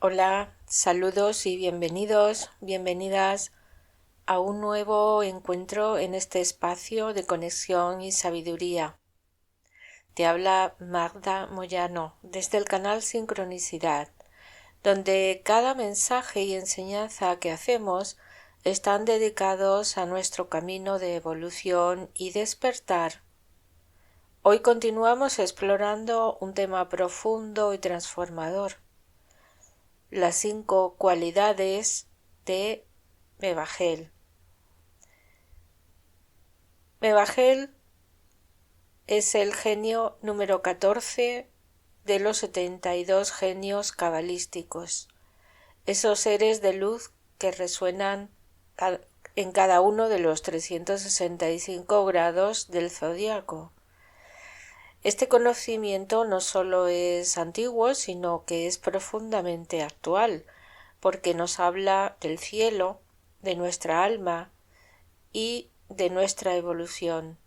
Hola, saludos y bienvenidas a un nuevo encuentro en este espacio de conexión y sabiduría. Te habla Magda Moyano desde el canal Sincronicidad, donde cada mensaje y enseñanza que hacemos están dedicados a nuestro camino de evolución y despertar. Hoy continuamos explorando un tema profundo y transformador: las 5 cualidades de Mevagel. Mevagel es el genio número 14 de los 72 genios cabalísticos, esos seres de luz que resuenan en cada uno de los 365 grados del zodiaco. Este conocimiento no solo es antiguo, sino que es profundamente actual, porque nos habla del cielo, de nuestra alma y de nuestra evolución.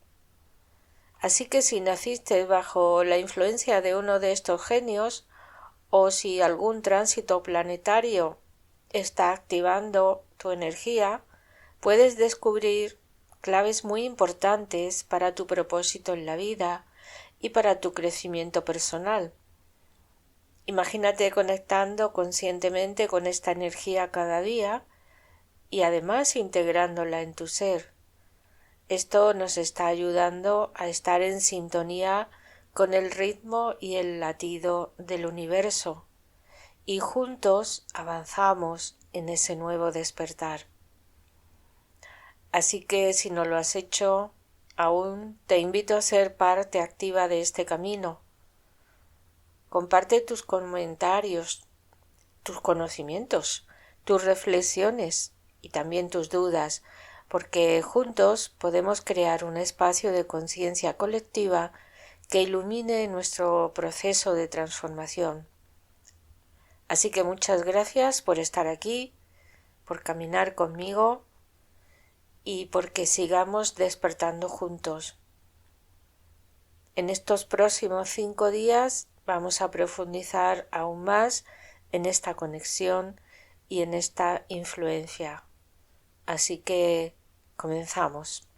Así que si naciste bajo la influencia de uno de estos genios, o si algún tránsito planetario está activando tu energía, puedes descubrir claves muy importantes para tu propósito en la vida y para tu crecimiento personal. Imagínate conectando conscientemente con esta energía cada día y además integrándola en tu ser. Esto nos está ayudando a estar en sintonía con el ritmo y el latido del universo, y juntos avanzamos en ese nuevo despertar. Así que si no lo has hecho aún, te invito a ser parte activa de este camino. Comparte tus comentarios, tus conocimientos, tus reflexiones y también tus dudas, porque juntos podemos crear un espacio de conciencia colectiva que ilumine nuestro proceso de transformación. Así que muchas gracias por estar aquí, por caminar conmigo y porque sigamos despertando juntos. En estos próximos 5 días vamos a profundizar aún más en esta conexión y en esta influencia. Así que comenzamos.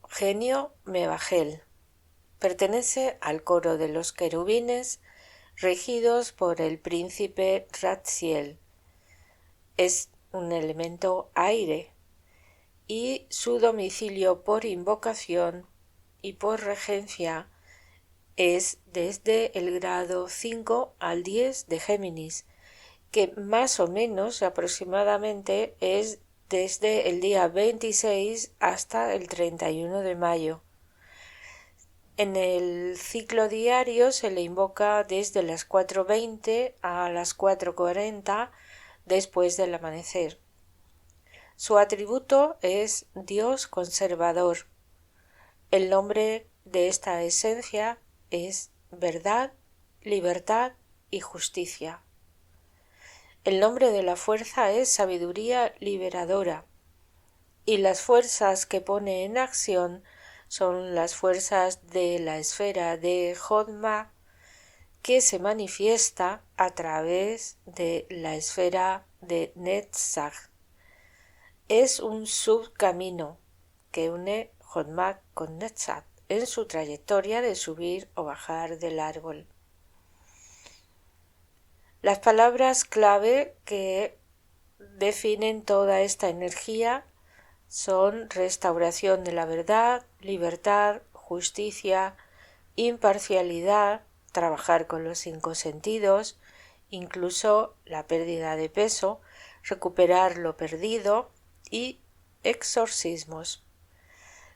Genio Mevagel. Pertenece al coro de los querubines regidos por el príncipe Raziel. Es un elemento aire y su domicilio por invocación y por regencia es desde el grado 5 al 10 de Géminis, que más o menos aproximadamente es desde el día 26 hasta el 31 de mayo. En el ciclo diario se le invoca desde las 4:20 a las 4:40 después del amanecer. Su atributo es Dios conservador. El nombre de esta esencia es verdad, libertad y justicia. El nombre de la fuerza es sabiduría liberadora, y las fuerzas que pone en acción son las fuerzas de la esfera de Jodma, que se manifiesta a través de la esfera de Netzach. Es un subcamino que une Jodma con Netzach en su trayectoria de subir o bajar del árbol. Las palabras clave que definen toda esta energía son restauración de la verdad, libertad, justicia, imparcialidad, trabajar con los 5 sentidos, incluso la pérdida de peso, recuperar lo perdido y exorcismos.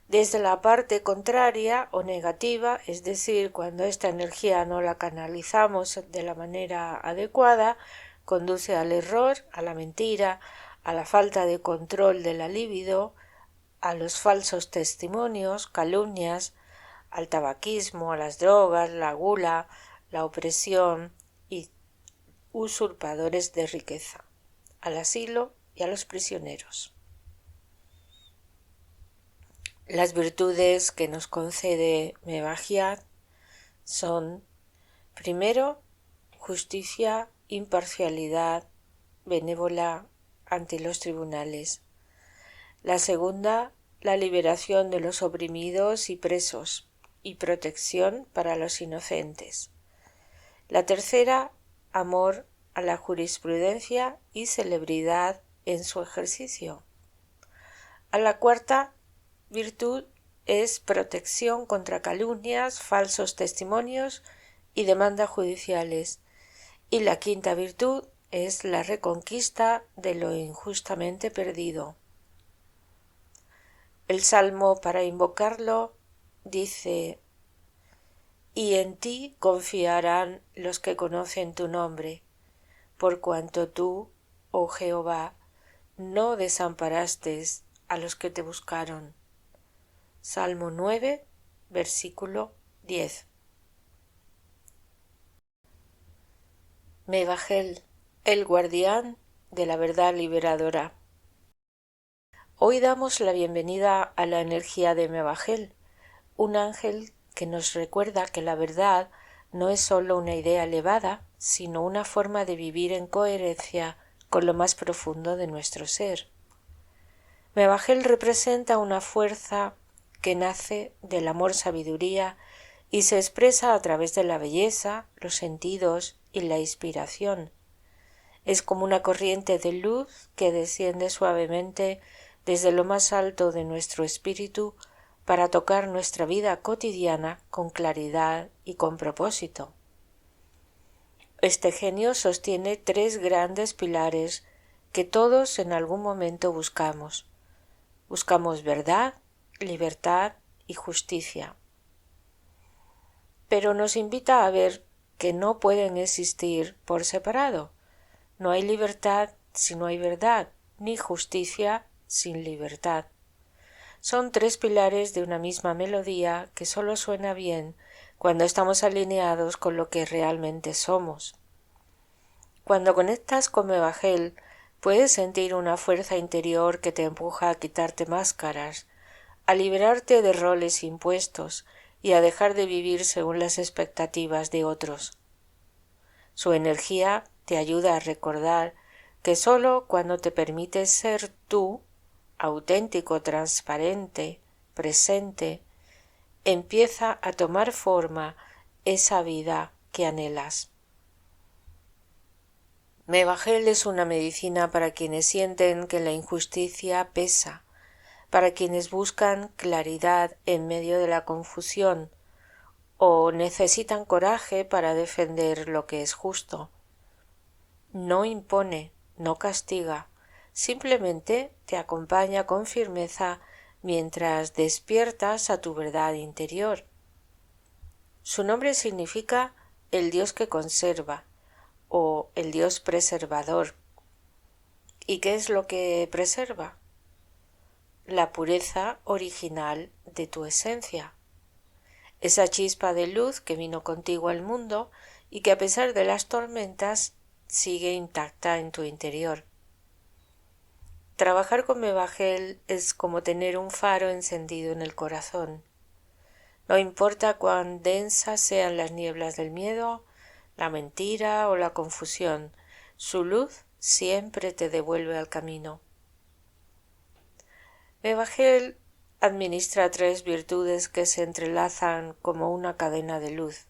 Desde la parte contraria o negativa, es decir, cuando esta energía no la canalizamos de la manera adecuada, conduce al error, a la mentira, a la falta de control de la libido, a los falsos testimonios, calumnias, al tabaquismo, a las drogas, la gula, la opresión y usurpadores de riqueza, al asilo y a los prisioneros. Las virtudes que nos concede Mevagel son Primero, justicia, imparcialidad, benévola ante los tribunales. La segunda, la liberación de los oprimidos y presos y protección para los inocentes. La tercera, amor a la jurisprudencia y celebridad en su ejercicio. A la cuarta, virtud es protección contra calumnias, falsos testimonios y demandas judiciales. Y la quinta virtud es la reconquista de lo injustamente perdido. El Salmo para invocarlo dice: «Y en ti confiarán los que conocen tu nombre, por cuanto tú, oh Jehová, no desamparaste a los que te buscaron». Salmo 9, versículo 10. Mevajel, el guardián de la verdad liberadora. Hoy damos la bienvenida a la energía de Mevajel, un ángel que nos recuerda que la verdad no es sólo una idea elevada, sino una forma de vivir en coherencia con lo más profundo de nuestro ser. Mevajel representa una fuerza que nace del amor-sabiduría y se expresa a través de la belleza, los sentidos y la inspiración. Es como una corriente de luz que desciende suavemente desde lo más alto de nuestro espíritu para tocar nuestra vida cotidiana con claridad y con propósito. Este genio sostiene tres grandes pilares que todos en algún momento buscamos. Buscamos verdad, libertad y justicia. Pero nos invita a ver que no pueden existir por separado. No hay libertad si no hay verdad, ni justicia sin libertad. Son tres pilares de una misma melodía que solo suena bien cuando estamos alineados con lo que realmente somos. Cuando conectas con Mevajel, puedes sentir una fuerza interior que te empuja a quitarte máscaras, a liberarte de roles impuestos y a dejar de vivir según las expectativas de otros. Su energía te ayuda a recordar que sólo cuando te permites ser tú, auténtico, transparente, presente, empieza a tomar forma esa vida que anhelas. Mevajel es una medicina para quienes sienten que la injusticia pesa, para quienes buscan claridad en medio de la confusión o necesitan coraje para defender lo que es justo. No impone, no castiga, simplemente te acompaña con firmeza mientras despiertas a tu verdad interior. Su nombre significa el Dios que conserva o el Dios preservador. ¿Y qué es lo que preserva? La pureza original de tu esencia. Esa chispa de luz que vino contigo al mundo y que a pesar de las tormentas sigue intacta en tu interior. Trabajar con Mevajel es como tener un faro encendido en el corazón. No importa cuán densas sean las nieblas del miedo, la mentira o la confusión, su luz siempre te devuelve al camino. Mevajel administra tres virtudes que se entrelazan como una cadena de luz,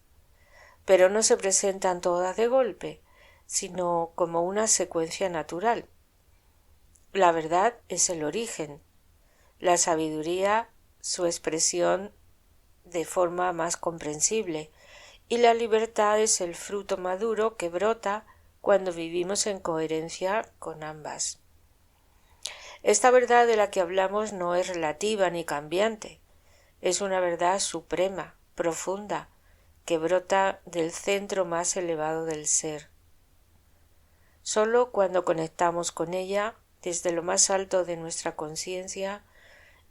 pero no se presentan todas de golpe, sino como una secuencia natural. La verdad es el origen, la sabiduría su expresión de forma más comprensible, y la libertad es el fruto maduro que brota cuando vivimos en coherencia con ambas. Esta verdad de la que hablamos no es relativa ni cambiante, es una verdad suprema, profunda, que brota del centro más elevado del ser. Solo cuando conectamos con ella, desde lo más alto de nuestra conciencia,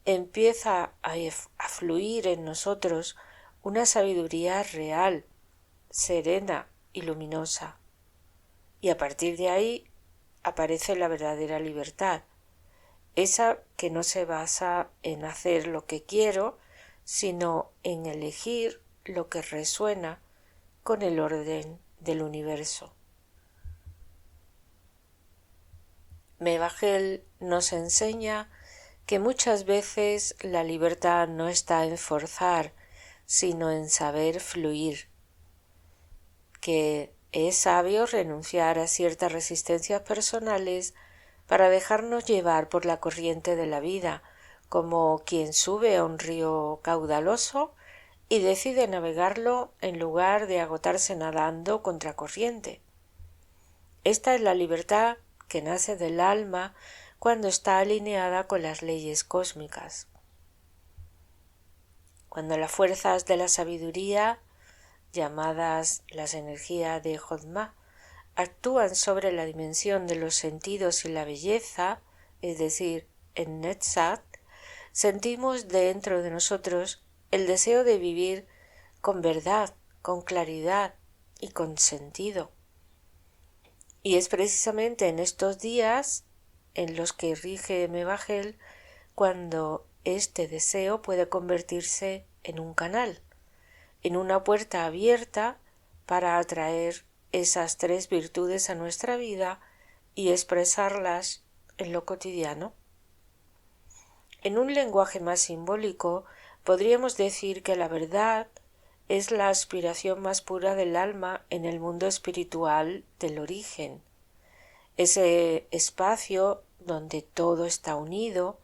empieza a fluir en nosotros una sabiduría real, serena y luminosa. Y a partir de ahí aparece la verdadera libertad, esa que no se basa en hacer lo que quiero, sino en elegir lo que resuena con el orden del universo. Mevagel nos enseña que muchas veces la libertad no está en forzar, sino en saber fluir, que es sabio renunciar a ciertas resistencias personales para dejarnos llevar por la corriente de la vida, como quien sube a un río caudaloso y decide navegarlo en lugar de agotarse nadando contracorriente. Esta es la libertad que nace del alma cuando está alineada con las leyes cósmicas. Cuando las fuerzas de la sabiduría, llamadas las energías de Jodma, actúan sobre la dimensión de los sentidos y la belleza, es decir, en Netzat, sentimos dentro de nosotros el deseo de vivir con verdad, con claridad y con sentido. Y es precisamente en estos días en los que rige Mevagel cuando este deseo puede convertirse en un canal, en una puerta abierta para atraer esas tres virtudes a nuestra vida y expresarlas en lo cotidiano. En un lenguaje más simbólico, podríamos decir que la verdad es la aspiración más pura del alma en el mundo espiritual del origen, ese espacio donde todo está unido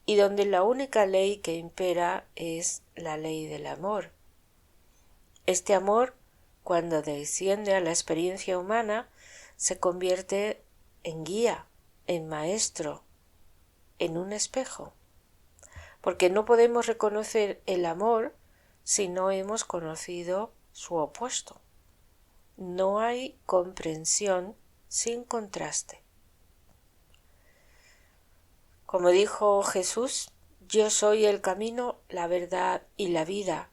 y donde la única ley que impera es la ley del amor. Este amor, cuando desciende a la experiencia humana, se convierte en guía, en maestro, en un espejo, porque no podemos reconocer el amor si no hemos conocido su opuesto. No hay comprensión sin contraste. Como dijo Jesús, yo soy el camino, la verdad y la vida,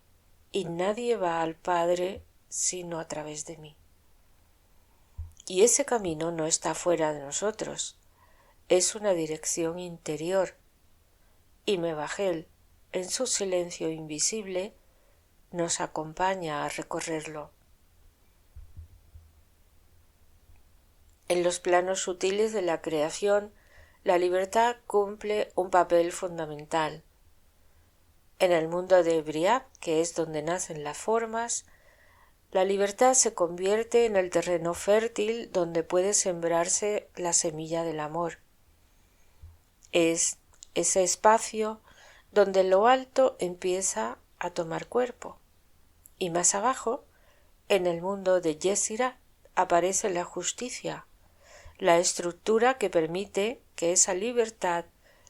y nadie va al Padre sino a través de mí. Y ese camino no está fuera de nosotros, es una dirección interior, y Mevagel, en su silencio invisible, nos acompaña a recorrerlo. En los planos sutiles de la creación, la libertad cumple un papel fundamental. En el mundo de Briah, que es donde nacen las formas, la libertad se convierte en el terreno fértil donde puede sembrarse la semilla del amor. Es ese espacio donde lo alto empieza a tomar cuerpo. Y más abajo, en el mundo de Yesirá, aparece la justicia, la estructura que permite que esa libertad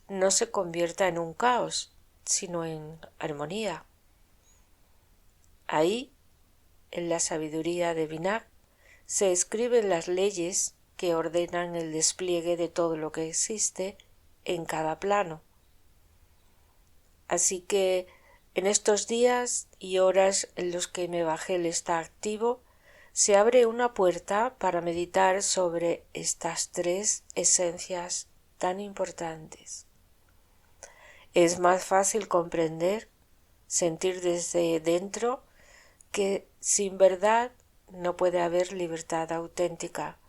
no se convierta en un caos, sino en armonía. Ahí, en la sabiduría de Binah, se escriben las leyes que ordenan el despliegue de todo lo que existe en cada plano. Así que en estos días y horas en los que Mevagel está activo, se abre una puerta para meditar sobre estas tres esencias tan importantes. Es más fácil comprender, sentir desde dentro que sin verdad no puede haber libertad auténtica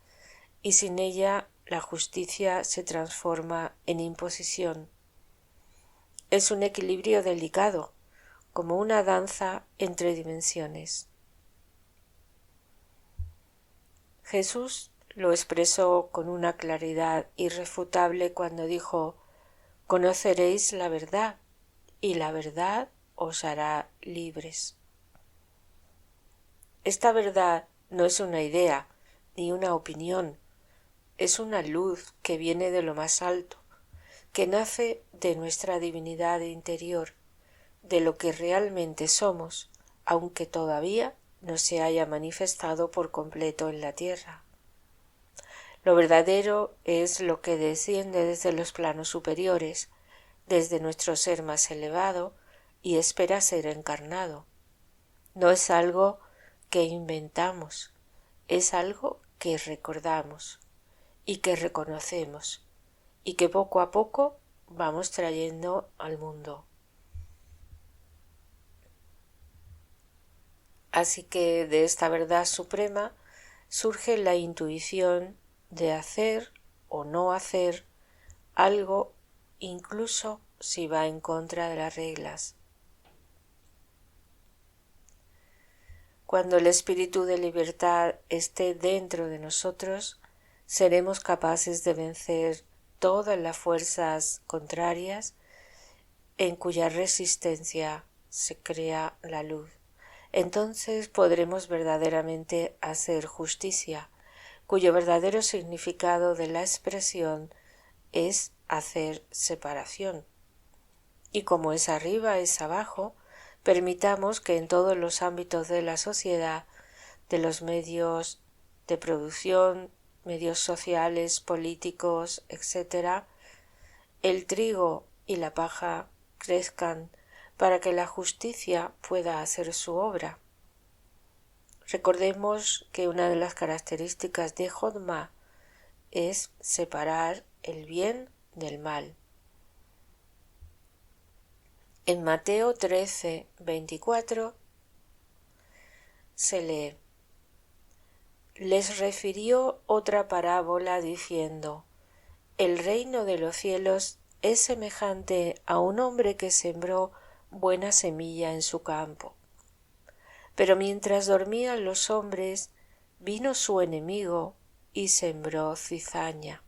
y sin ella la justicia se transforma en imposición. Es un equilibrio delicado, como una danza entre dimensiones. Jesús lo expresó con una claridad irrefutable cuando dijo: «Conoceréis la verdad, y la verdad os hará libres». Esta verdad no es una idea ni una opinión, es una luz que viene de lo más alto, que nace de nuestra divinidad interior, de lo que realmente somos, aunque todavía no se haya manifestado por completo en la tierra. Lo verdadero es lo que desciende desde los planos superiores, desde nuestro ser más elevado, y espera ser encarnado. No es algo que inventamos, es algo que recordamos y que reconocemos y que poco a poco vamos trayendo al mundo. Así que de esta verdad suprema surge la intuición de hacer o no hacer algo, incluso si va en contra de las reglas. Cuando el espíritu de libertad esté dentro de nosotros, seremos capaces de vencer todas las fuerzas contrarias en cuya resistencia se crea la luz. Entonces podremos verdaderamente hacer justicia, cuyo verdadero significado de la expresión es hacer separación. Y como es arriba, es abajo, permitamos que en todos los ámbitos de la sociedad, de los medios de producción, medios sociales, políticos, etc., el trigo y la paja crezcan para que la justicia pueda hacer su obra. Recordemos que una de las características de Jodma es separar el bien del mal. En Mateo 13, 24 se lee: les refirió otra parábola diciendo: el reino de los cielos es semejante a un hombre que sembró buena semilla en su campo. Pero mientras dormían los hombres, vino su enemigo y sembró cizaña.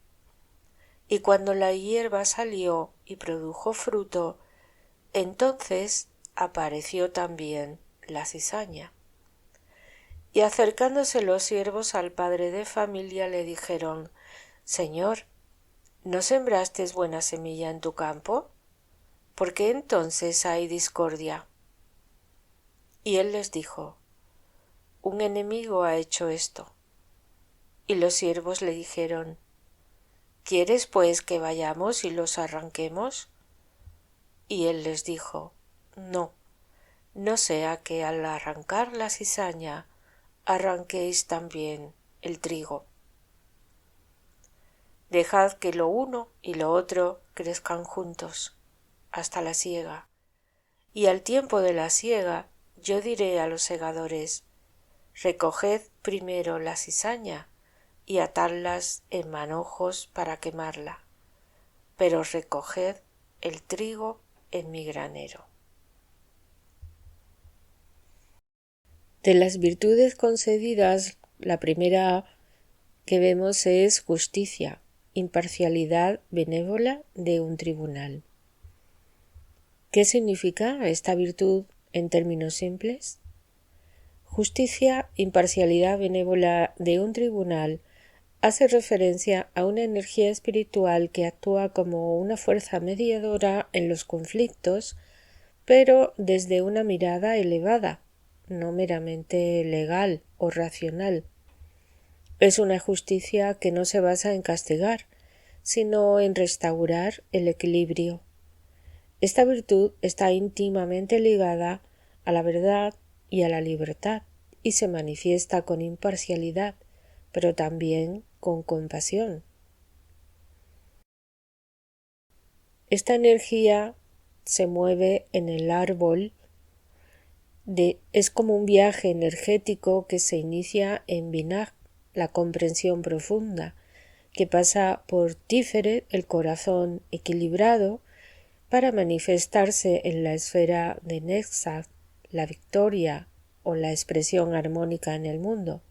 Y cuando la hierba salió y produjo fruto, entonces apareció también la cizaña. Y acercándose los siervos al padre de familia le dijeron: Señor, ¿no sembraste buena semilla en tu campo? ¿Por qué entonces hay discordia? Y él les dijo: un enemigo ha hecho esto. Y los siervos le dijeron: ¿quieres pues que vayamos y los arranquemos? Y él les dijo: no, no sea que al arrancar la cizaña arranquéis también el trigo. Dejad que lo uno y lo otro crezcan juntos hasta la siega. Y al tiempo de la siega yo diré a los segadores: recoged primero la cizaña y atadlas en manojos para quemarla, pero recoged el trigo en mi granero. De las virtudes concedidas, la primera que vemos es justicia, imparcialidad benévola de un tribunal. ¿Qué significa esta virtud en términos simples? Justicia, imparcialidad benévola de un tribunal hace referencia a una energía espiritual que actúa como una fuerza mediadora en los conflictos, pero desde una mirada elevada, no meramente legal o racional. Es una justicia que no se basa en castigar, sino en restaurar el equilibrio. Esta virtud está íntimamente ligada a la verdad y a la libertad, y se manifiesta con imparcialidad, pero también con compasión. Esta energía se mueve en el árbol, es como un viaje energético que se inicia en Binah, la comprensión profunda, que pasa por Tiferet, el corazón equilibrado, para manifestarse en la esfera de Netzach, la victoria o la expresión armónica en el mundo.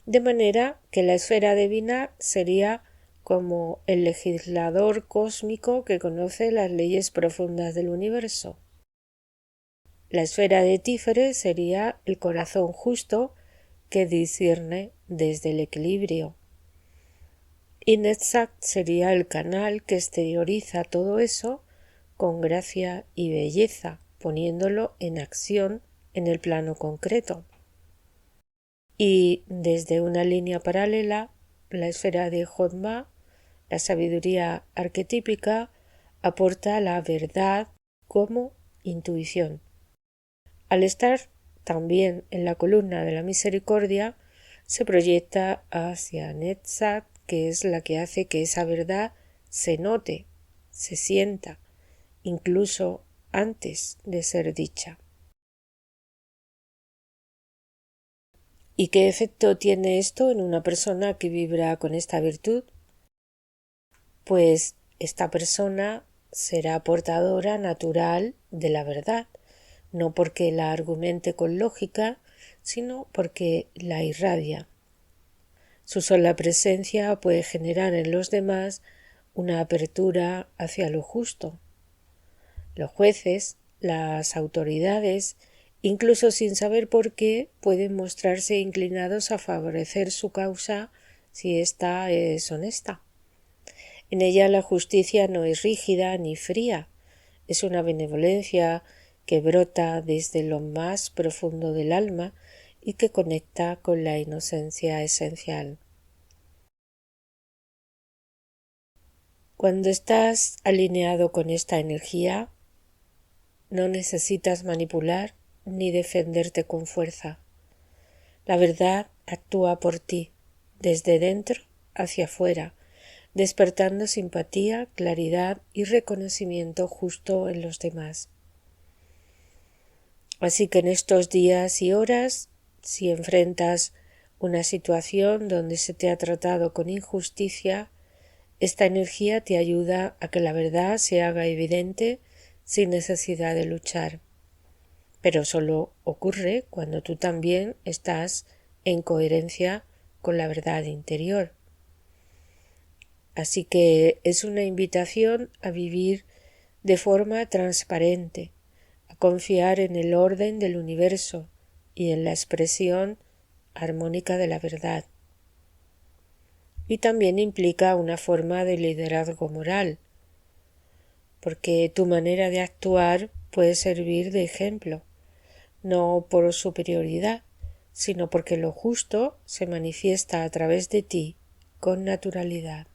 De manera que la esfera de Binah sería como el legislador cósmico que conoce las leyes profundas del universo. La esfera de Tiferet sería el corazón justo que discierne desde el equilibrio. Y Netzach sería el canal que exterioriza todo eso con gracia y belleza, poniéndolo en acción en el plano concreto. Y desde una línea paralela, la esfera de Jodma, la sabiduría arquetípica, aporta la verdad como intuición. Al estar también en la columna de la misericordia, se proyecta hacia Netzach, que es la que hace que esa verdad se note, se sienta, incluso antes de ser dicha. ¿Y qué efecto tiene esto en una persona que vibra con esta virtud? Pues esta persona será portadora natural de la verdad, no porque la argumente con lógica, sino porque la irradia. Su sola presencia puede generar en los demás una apertura hacia lo justo. Los jueces, las autoridades, incluso sin saber por qué, pueden mostrarse inclinados a favorecer su causa si ésta es honesta. En ella la justicia no es rígida ni fría, es una benevolencia que brota desde lo más profundo del alma y que conecta con la inocencia esencial. Cuando estás alineado con esta energía, no necesitas manipular ni defenderte con fuerza. La verdad actúa por ti, desde dentro hacia afuera, despertando simpatía, claridad y reconocimiento justo en los demás. Así que en estos días y horas, si enfrentas una situación donde se te ha tratado con injusticia, esta energía te ayuda a que la verdad se haga evidente sin necesidad de luchar. Pero solo ocurre cuando tú también estás en coherencia con la verdad interior. Así que es una invitación a vivir de forma transparente, a confiar en el orden del universo y en la expresión armónica de la verdad. Y también implica una forma de liderazgo moral, porque tu manera de actuar puede servir de ejemplo, no por superioridad, sino porque lo justo se manifiesta a través de ti con naturalidad.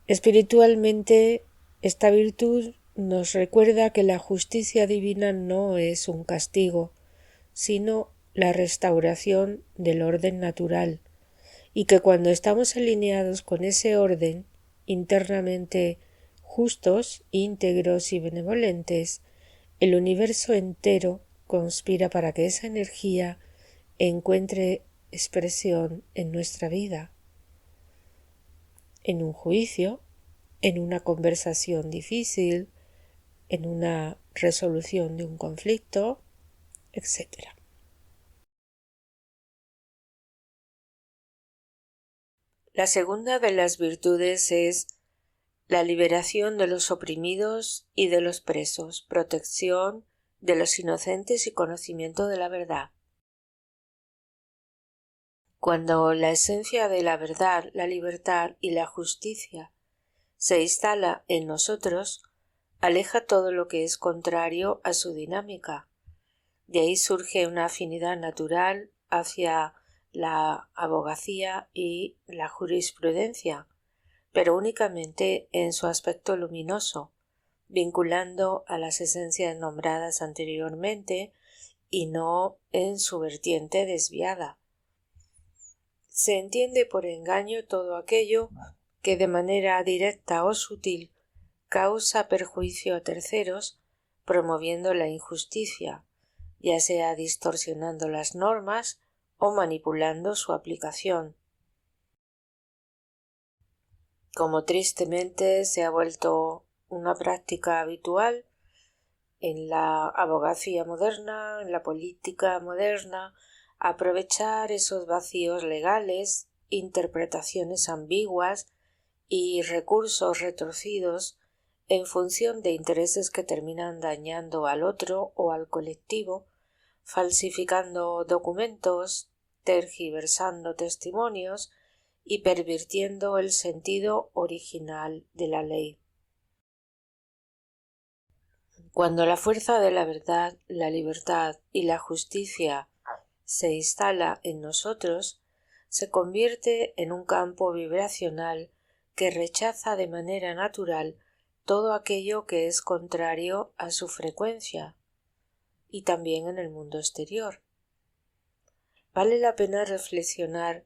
Espiritualmente, esta virtud nos recuerda que la justicia divina no es un castigo, sino la restauración del orden natural, y que cuando estamos alineados con ese orden, internamente justos, íntegros y benevolentes, el universo entero conspira para que esa energía encuentre expresión en nuestra vida, en un juicio, en una conversación difícil, en una resolución de un conflicto, etc. La segunda de las virtudes es la liberación de los oprimidos y de los presos, protección de los inocentes y conocimiento de la verdad. Cuando la esencia de la verdad, la libertad y la justicia se instala en nosotros, aleja todo lo que es contrario a su dinámica. De ahí surge una afinidad natural hacia la abogacía y la jurisprudencia, pero únicamente en su aspecto luminoso, vinculando a las esencias nombradas anteriormente y no en su vertiente desviada. Se entiende por engaño todo aquello que de manera directa o sutil causa perjuicio a terceros, promoviendo la injusticia, ya sea distorsionando las normas o manipulando su aplicación. Como tristemente se ha vuelto una práctica habitual en la abogacía moderna, en la política moderna, aprovechar esos vacíos legales, interpretaciones ambiguas y recursos retorcidos en función de intereses que terminan dañando al otro o al colectivo, falsificando documentos, tergiversando testimonios y pervirtiendo el sentido original de la ley. Cuando la fuerza de la verdad, la libertad y la justicia se instala en nosotros, se convierte en un campo vibracional que rechaza de manera natural todo aquello que es contrario a su frecuencia, y también en el mundo exterior. Vale la pena reflexionar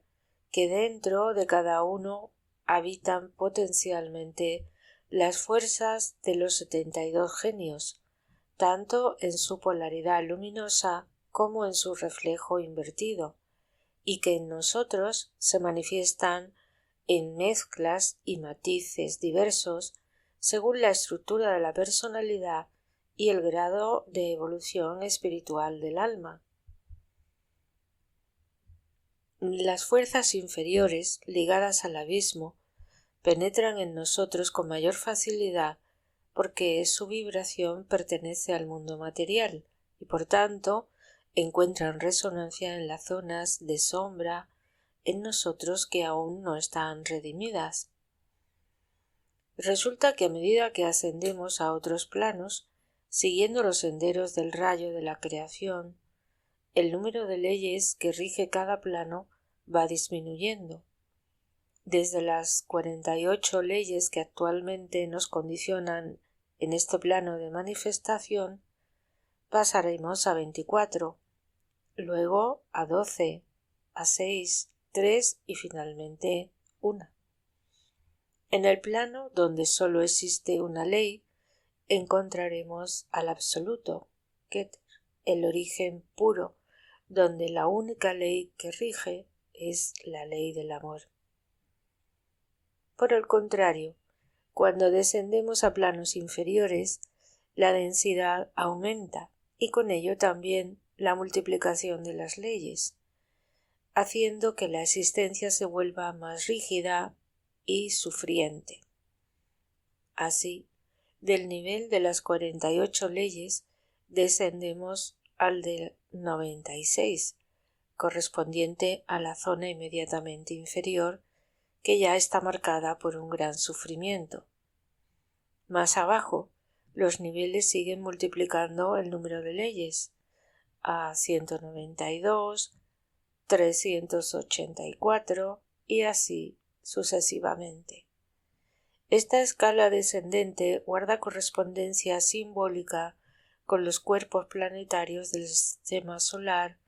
que dentro de cada uno habitan potencialmente las fuerzas de los 72 genios, tanto en su polaridad luminosa como en su reflejo invertido, y que en nosotros se manifiestan en mezclas y matices diversos según la estructura de la personalidad y el grado de evolución espiritual del alma. Las fuerzas inferiores, ligadas al abismo, penetran en nosotros con mayor facilidad porque su vibración pertenece al mundo material y por tanto encuentran resonancia en las zonas de sombra en nosotros que aún no están redimidas. Resulta que a medida que ascendemos a otros planos, siguiendo los senderos del rayo de la creación, el número de leyes que rige cada plano va disminuyendo. Desde las 48 leyes que actualmente nos condicionan en este plano de manifestación, pasaremos a 24, luego a 12, a 6, 3 y finalmente 1. En el plano donde solo existe una ley, encontraremos al absoluto, Keter, el origen puro, donde la única ley que rige es la ley del amor. Por el contrario, cuando descendemos a planos inferiores, la densidad aumenta y con ello también la multiplicación de las leyes, haciendo que la existencia se vuelva más rígida y sufriente. Así, del nivel de las 48 leyes descendemos al de 96, correspondiente a la zona inmediatamente inferior, que ya está marcada por un gran sufrimiento. Más abajo, los niveles siguen multiplicando el número de leyes a 192, 384 y así sucesivamente. Esta escala descendente guarda correspondencia simbólica con los cuerpos planetarios del sistema solar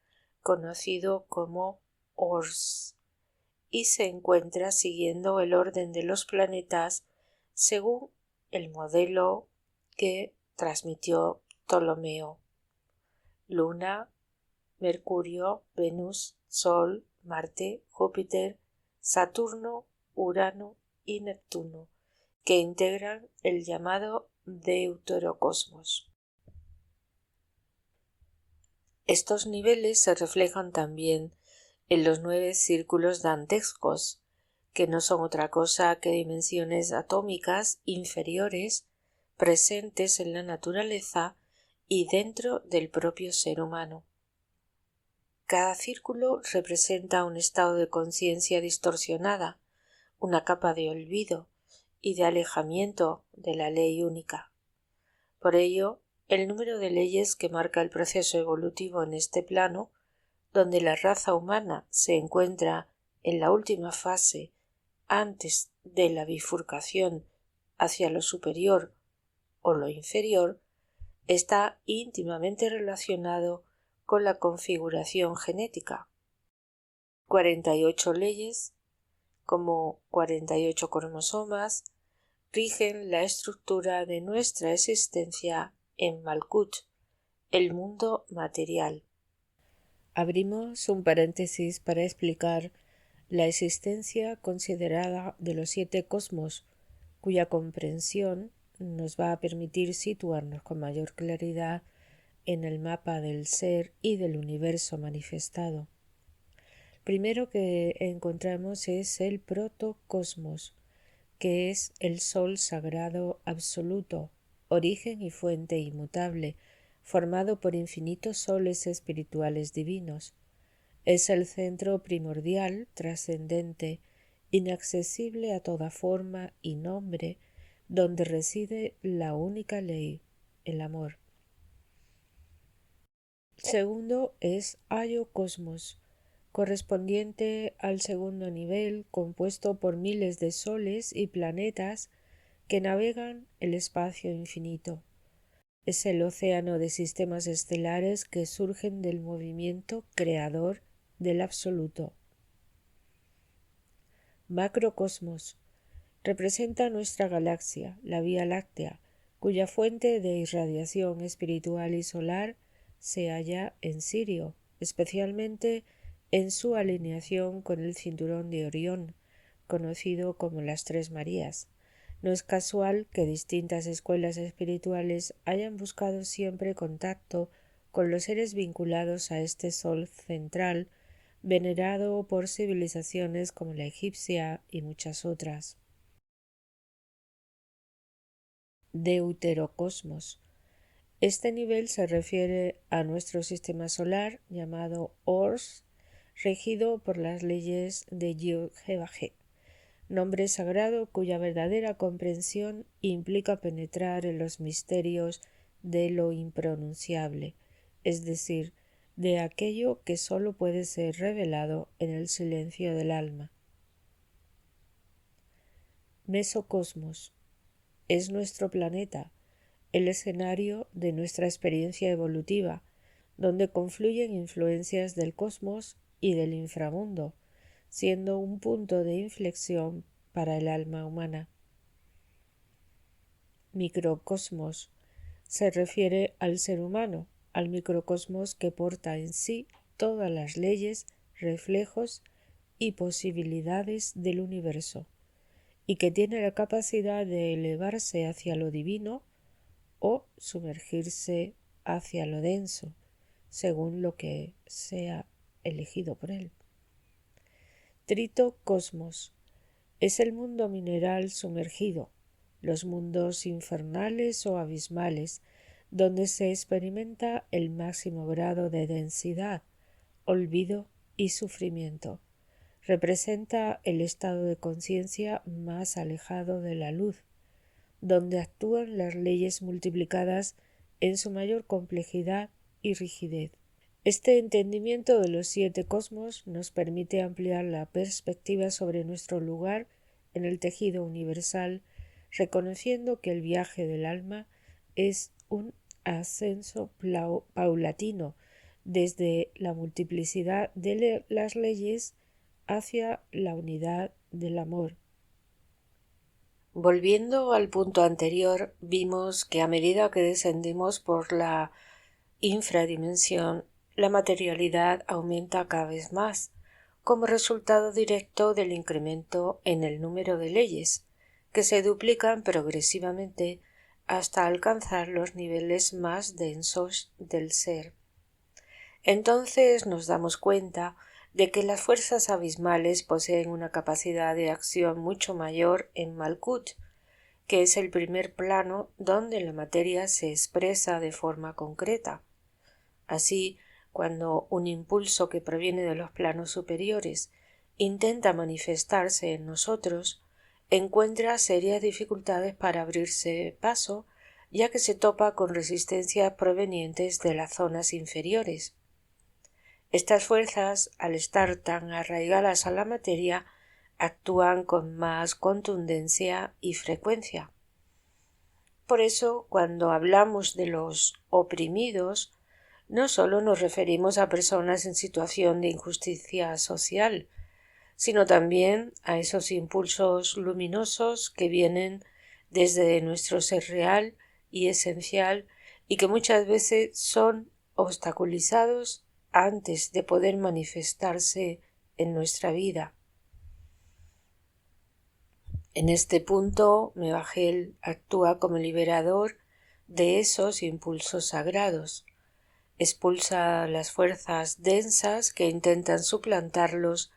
conocido como Ors y se encuentra siguiendo el orden de los planetas según el modelo que transmitió Ptolomeo: Luna, Mercurio, Venus, Sol, Marte, Júpiter, Saturno, Urano y Neptuno, que integran el llamado Deuterocosmos. Estos niveles se reflejan también en los 9 círculos dantescos, que no son otra cosa que dimensiones atómicas inferiores presentes en la naturaleza y dentro del propio ser humano. Cada círculo representa un estado de conciencia distorsionada, una capa de olvido y de alejamiento de la ley única. Por ello, el número de leyes que marca el proceso evolutivo en este plano, donde la raza humana se encuentra en la última fase antes de la bifurcación hacia lo superior o lo inferior, está íntimamente relacionado con la configuración genética. 48 leyes, como 48 cromosomas, rigen la estructura de nuestra existencia en Malkut, el mundo material. Abrimos un paréntesis para explicar la existencia considerada de los 7 cosmos, cuya comprensión nos va a permitir situarnos con mayor claridad en el mapa del ser y del universo manifestado. Primero que encontramos es el protocosmos, que es el sol sagrado absoluto, origen y fuente inmutable, formado por infinitos soles espirituales divinos. Es el centro primordial, trascendente, inaccesible a toda forma y nombre, donde reside la única ley, el amor. Segundo es Aiocosmos, correspondiente al segundo nivel, compuesto por miles de soles y planetas que navegan el espacio infinito. Es el océano de sistemas estelares que surgen del movimiento creador del absoluto. Macrocosmos representa nuestra galaxia, la Vía Láctea, cuya fuente de irradiación espiritual y solar se halla en Sirio, especialmente en su alineación con el cinturón de Orión, conocido como las Tres Marías. No es casual que distintas escuelas espirituales hayan buscado siempre contacto con los seres vinculados a este sol central, venerado por civilizaciones como la egipcia y muchas otras. Deuterocosmos. Este nivel se refiere a nuestro sistema solar llamado Ors, regido por las leyes de Yod-He-Va-He, nombre sagrado cuya verdadera comprensión implica penetrar en los misterios de lo impronunciable, es decir, de aquello que sólo puede ser revelado en el silencio del alma. Mesocosmos. Es nuestro planeta, el escenario de nuestra experiencia evolutiva, donde confluyen influencias del cosmos y del inframundo, siendo un punto de inflexión para el alma humana. Microcosmos. Se refiere al ser humano, al microcosmos que porta en sí todas las leyes, reflejos y posibilidades del universo, y que tiene la capacidad de elevarse hacia lo divino o sumergirse hacia lo denso, según lo que sea elegido por él. Tritocosmos. Es el mundo mineral sumergido, los mundos infernales o abismales, donde se experimenta el máximo grado de densidad, olvido y sufrimiento. Representa el estado de conciencia más alejado de la luz, donde actúan las leyes multiplicadas en su mayor complejidad y rigidez. Este entendimiento de los 7 cosmos nos permite ampliar la perspectiva sobre nuestro lugar en el tejido universal, reconociendo que el viaje del alma es un ascenso paulatino desde la multiplicidad de las leyes hacia la unidad del amor. Volviendo al punto anterior, vimos que a medida que descendemos por la infradimensión, la materialidad aumenta cada vez más, como resultado directo del incremento en el número de leyes, que se duplican progresivamente hasta alcanzar los niveles más densos del ser. Entonces nos damos cuenta de que las fuerzas abismales poseen una capacidad de acción mucho mayor en Malkut, que es el primer plano donde la materia se expresa de forma concreta. Así, cuando un impulso que proviene de los planos superiores intenta manifestarse en nosotros, encuentra serias dificultades para abrirse paso, ya que se topa con resistencias provenientes de las zonas inferiores. Estas fuerzas, al estar tan arraigadas a la materia, actúan con más contundencia y frecuencia. Por eso, cuando hablamos de los oprimidos, no solo nos referimos a personas en situación de injusticia social, sino también a esos impulsos luminosos que vienen desde nuestro ser real y esencial y que muchas veces son obstaculizados antes de poder manifestarse en nuestra vida. En este punto, Mevagel actúa como liberador de esos impulsos sagrados. Expulsa las fuerzas densas que intentan suplantarlos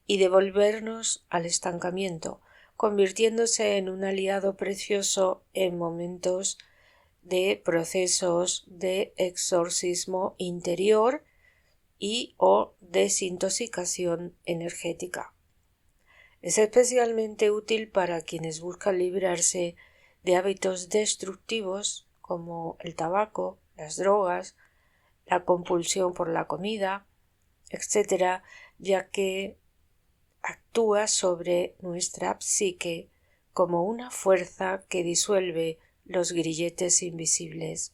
y devolvernos al estancamiento, convirtiéndose en un aliado precioso en momentos de procesos de exorcismo interior y o desintoxicación energética. Es especialmente útil para quienes buscan librarse de hábitos destructivos como el tabaco, las drogas, la compulsión por la comida, etc., ya que actúa sobre nuestra psique como una fuerza que disuelve los grilletes invisibles.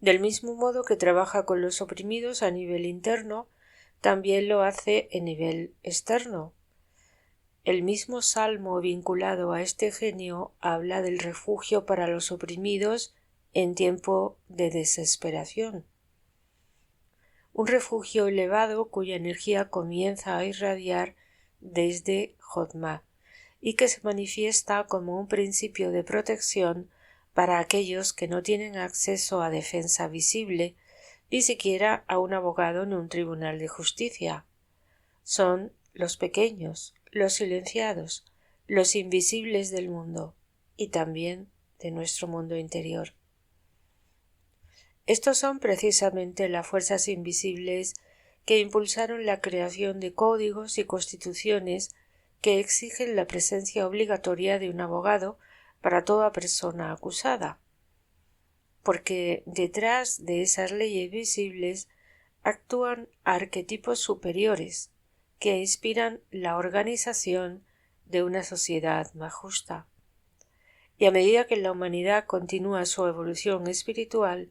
Del mismo modo que trabaja con los oprimidos a nivel interno, también lo hace en nivel externo. El mismo salmo vinculado a este genio habla del refugio para los oprimidos en tiempo de desesperación. Un refugio elevado cuya energía comienza a irradiar desde Jotma y que se manifiesta como un principio de protección para aquellos que no tienen acceso a defensa visible, ni siquiera a un abogado en un tribunal de justicia. Son los pequeños, los silenciados, los invisibles del mundo y también de nuestro mundo interior. Estos son precisamente las fuerzas invisibles que impulsaron la creación de códigos y constituciones que exigen la presencia obligatoria de un abogado para toda persona acusada, porque detrás de esas leyes visibles actúan arquetipos superiores que inspiran la organización de una sociedad más justa. Y a medida que la humanidad continúa su evolución espiritual,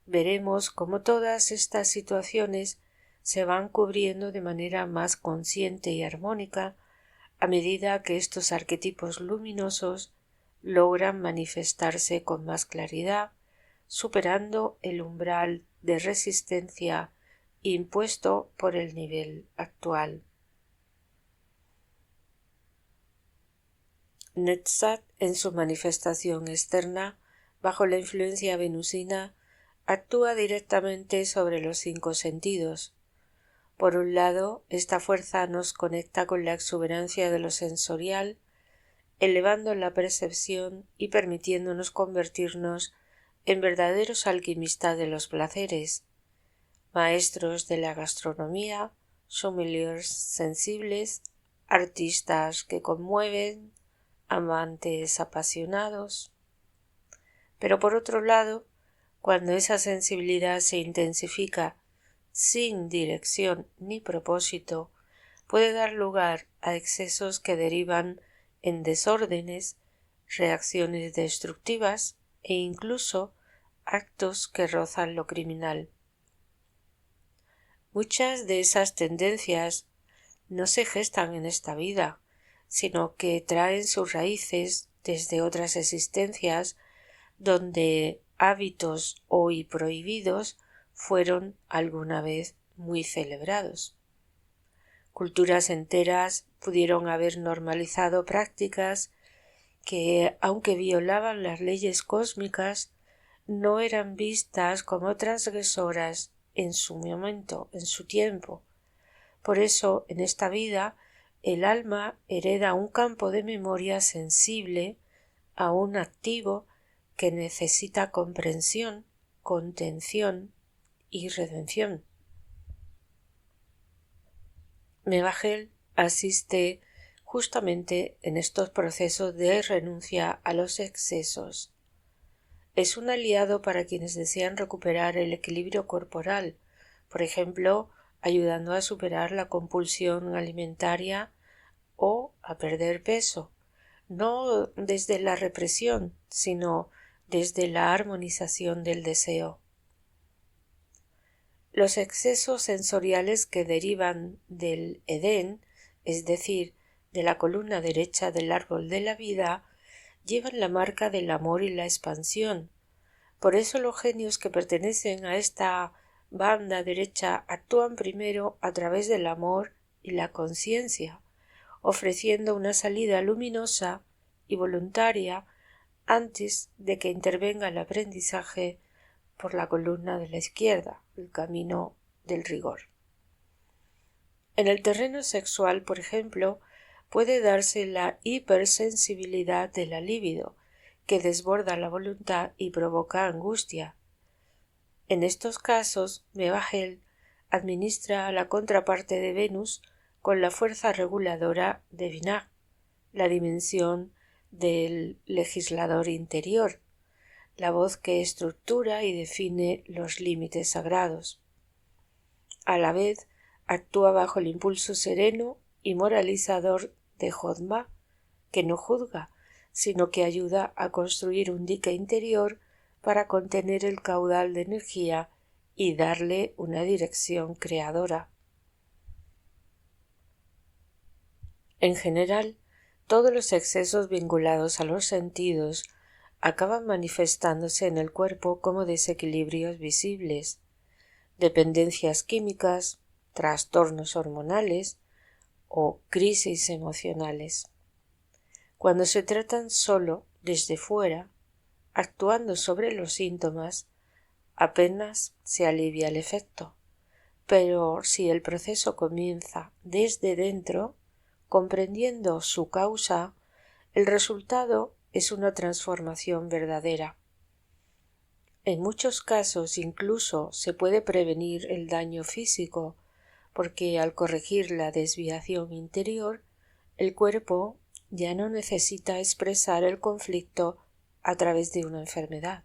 veremos cómo todas estas situaciones se van cubriendo de manera más consciente y armónica a medida que estos arquetipos luminosos logran manifestarse con más claridad, superando el umbral de resistencia impuesto por el nivel actual. Netzat, en su manifestación externa, bajo la influencia venusina, actúa directamente sobre los 5 sentidos. Por un lado, esta fuerza nos conecta con la exuberancia de lo sensorial, elevando la percepción y permitiéndonos convertirnos en verdaderos alquimistas de los placeres, maestros de la gastronomía, sommeliers sensibles, artistas que conmueven, amantes apasionados. Pero por otro lado, cuando esa sensibilidad se intensifica sin dirección ni propósito, puede dar lugar a excesos que derivan en desórdenes, reacciones destructivas e incluso actos que rozan lo criminal. Muchas de esas tendencias no se gestan en esta vida, sino que traen sus raíces desde otras existencias donde hábitos hoy prohibidos fueron alguna vez muy celebrados. Culturas enteras pudieron haber normalizado prácticas que, aunque violaban las leyes cósmicas, no eran vistas como transgresoras en su momento, en su tiempo. Por eso, en esta vida, el alma hereda un campo de memoria sensible, aún activo, que necesita comprensión, contención y redención. Mevagel asiste justamente en estos procesos de renuncia a los excesos. Es un aliado para quienes desean recuperar el equilibrio corporal, por ejemplo, ayudando a superar la compulsión alimentaria o a perder peso, no desde la represión, sino desde la armonización del deseo. Los excesos sensoriales que derivan del Edén, es decir, de la columna derecha del árbol de la vida, llevan la marca del amor y la expansión. Por eso los genios que pertenecen a esta banda derecha actúan primero a través del amor y la conciencia, ofreciendo una salida luminosa y voluntaria antes de que intervenga el aprendizaje por la columna de la izquierda, el camino del rigor. En el terreno sexual, por ejemplo, puede darse la hipersensibilidad de la libido, que desborda la voluntad y provoca angustia. En estos casos, Mevagel administra a la contraparte de Venus con la fuerza reguladora de Binah, la dimensión del legislador interior, la voz que estructura y define los límites sagrados. A la vez, actúa bajo el impulso sereno y moralizador de Jotma, que no juzga, sino que ayuda a construir un dique interior para contener el caudal de energía y darle una dirección creadora. En general, todos los excesos vinculados a los sentidos, acaban manifestándose en el cuerpo como desequilibrios visibles, dependencias químicas, trastornos hormonales o crisis emocionales. Cuando se tratan solo desde fuera, actuando sobre los síntomas, apenas se alivia el efecto. Pero si el proceso comienza desde dentro, comprendiendo su causa, el resultado es una transformación verdadera. En muchos casos incluso se puede prevenir el daño físico, porque al corregir la desviación interior, el cuerpo ya no necesita expresar el conflicto a través de una enfermedad.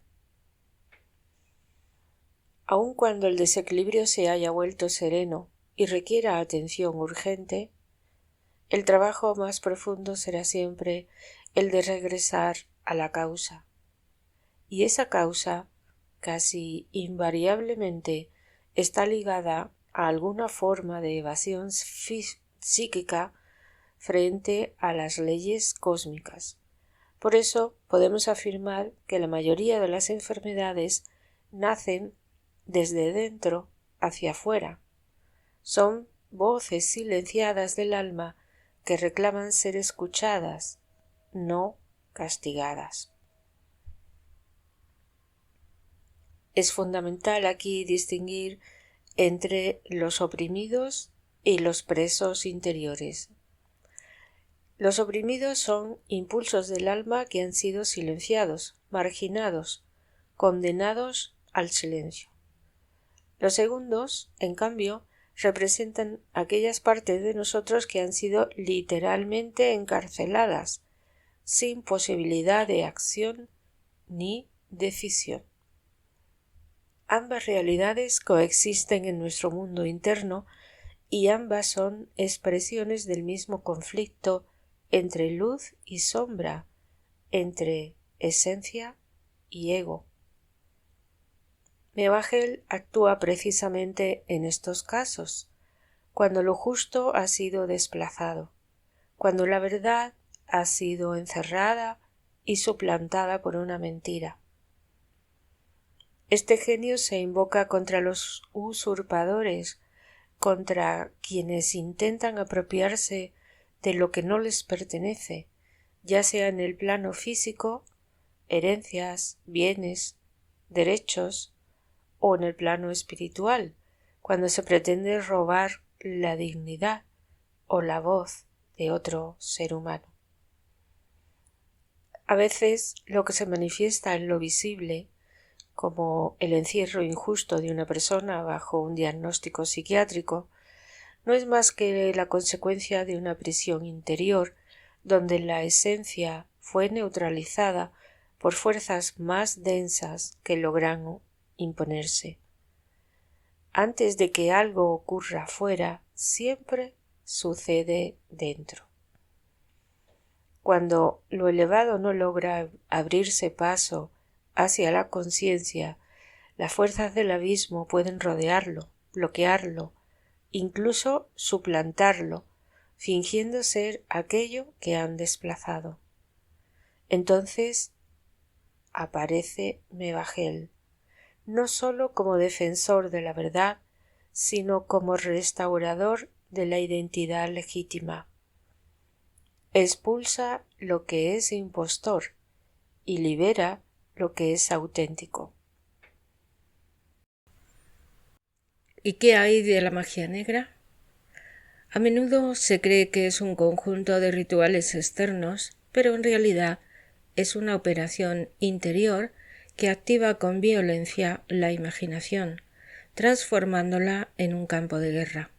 Aun cuando el desequilibrio se haya vuelto sereno y requiera atención urgente, el trabajo más profundo será siempre el de regresar a la causa. Y esa causa, casi invariablemente, está ligada a alguna forma de evasión psíquica frente a las leyes cósmicas. Por eso podemos afirmar que la mayoría de las enfermedades nacen desde dentro hacia afuera. Son voces silenciadas del alma que reclaman ser escuchadas, no castigadas. Es fundamental aquí distinguir entre los oprimidos y los presos interiores. Los oprimidos son impulsos del alma que han sido silenciados, marginados, condenados al silencio. Los segundos, en cambio, representan aquellas partes de nosotros que han sido literalmente encarceladas, sin posibilidad de acción ni decisión. Ambas realidades coexisten en nuestro mundo interno y ambas son expresiones del mismo conflicto entre luz y sombra, entre esencia y ego. Mevaghel actúa precisamente en estos casos, cuando lo justo ha sido desplazado, cuando la verdad ha sido encerrada y suplantada por una mentira. Este genio se invoca contra los usurpadores, contra quienes intentan apropiarse de lo que no les pertenece, ya sea en el plano físico, herencias, bienes, derechos, o en el plano espiritual, cuando se pretende robar la dignidad o la voz de otro ser humano. A veces lo que se manifiesta en lo visible, como el encierro injusto de una persona bajo un diagnóstico psiquiátrico, no es más que la consecuencia de una prisión interior donde la esencia fue neutralizada por fuerzas más densas que logran imponerse. Antes de que algo ocurra fuera, siempre sucede dentro. Cuando lo elevado no logra abrirse paso hacia la conciencia, las fuerzas del abismo pueden rodearlo, bloquearlo, incluso suplantarlo, fingiendo ser aquello que han desplazado. Entonces aparece Mevaghel, no sólo como defensor de la verdad, sino como restaurador de la identidad legítima. Expulsa lo que es impostor y libera lo que es auténtico. ¿Y qué hay de la magia negra? A menudo se cree que es un conjunto de rituales externos, pero en realidad es una operación interior que activa con violencia la imaginación, transformándola en un campo de guerra.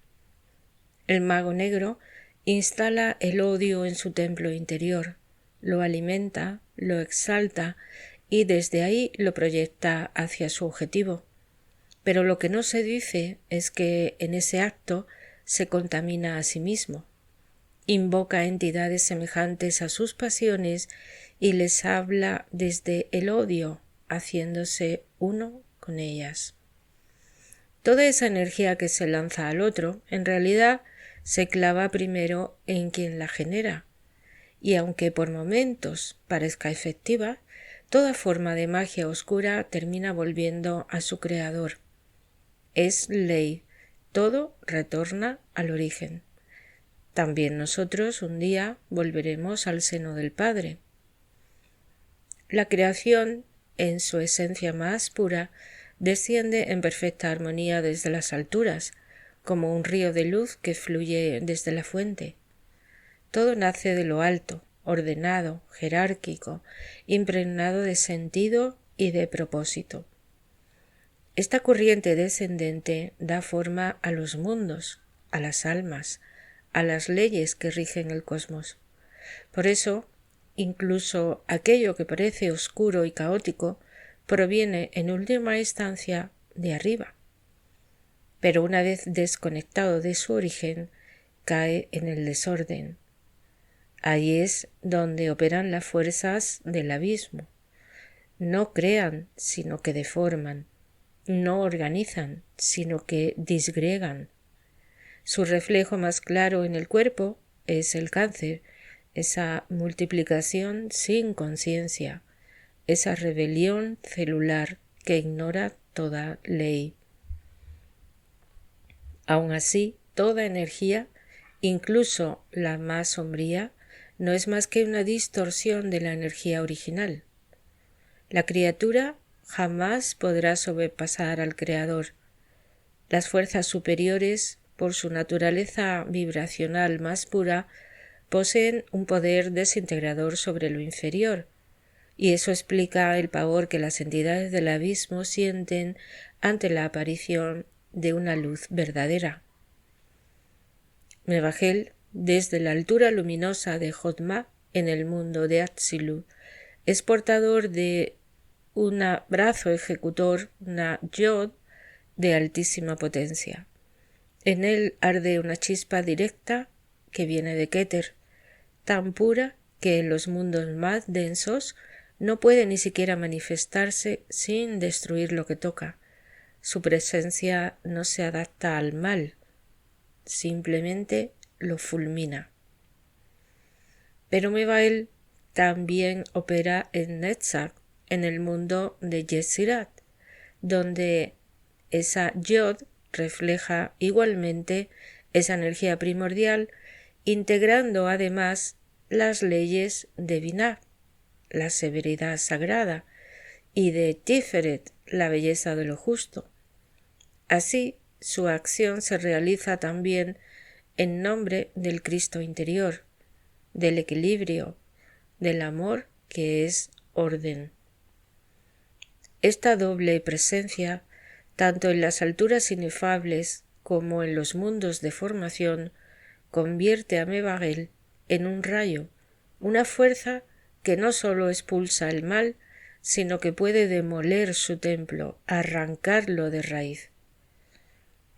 El mago negro instala el odio en su templo interior, lo alimenta, lo exalta y desde ahí lo proyecta hacia su objetivo. Pero lo que no se dice es que en ese acto se contamina a sí mismo, invoca entidades semejantes a sus pasiones y les habla desde el odio, haciéndose uno con ellas. Toda esa energía que se lanza al otro, en realidad, se clava primero en quien la genera, y aunque por momentos parezca efectiva, Toda forma de magia oscura termina volviendo a su creador. Es ley, todo retorna al origen. También nosotros un día volveremos al seno del Padre. La creación, en su esencia más pura, desciende en perfecta armonía desde las alturas, como un río de luz que fluye desde la fuente. Todo nace de lo alto, ordenado, jerárquico, impregnado de sentido y de propósito. Esta corriente descendente da forma a los mundos, a las almas, a las leyes que rigen el cosmos. Por eso, incluso aquello que parece oscuro y caótico proviene en última instancia de arriba. Pero una vez desconectado de su origen, cae en el desorden. Ahí es donde operan las fuerzas del abismo. No crean, sino que deforman. No organizan, sino que disgregan. Su reflejo más claro en el cuerpo es el cáncer, esa multiplicación sin conciencia, esa rebelión celular que ignora toda ley. Aun así, toda energía, incluso la más sombría, no es más que una distorsión de la energía original. La criatura jamás podrá sobrepasar al Creador. Las fuerzas superiores, por su naturaleza vibracional más pura, poseen un poder desintegrador sobre lo inferior, y eso explica el pavor que las entidades del abismo sienten ante la aparición de una luz verdadera. Mevagel, desde la altura luminosa de Jotma, en el mundo de Atzilut, es portador de un brazo ejecutor, una Yod, de altísima potencia. En él arde una chispa directa que viene de Keter, tan pura que en los mundos más densos no puede ni siquiera manifestarse sin destruir lo que toca. Su presencia no se adapta al mal, simplemente lo fulmina. Pero Mevael también opera en Netzach, en el mundo de Yesirat, donde esa Yod refleja igualmente esa energía primordial, integrando además las leyes de Binah, la severidad sagrada, y de Tiferet, la belleza de lo justo. Así, su acción se realiza también en nombre del Cristo interior, del equilibrio, del amor que es orden. Esta doble presencia, tanto en las alturas inefables como en los mundos de formación, convierte a Mevael en un rayo, una fuerza que no sólo expulsa el mal, sino que puede demoler su templo, arrancarlo de raíz.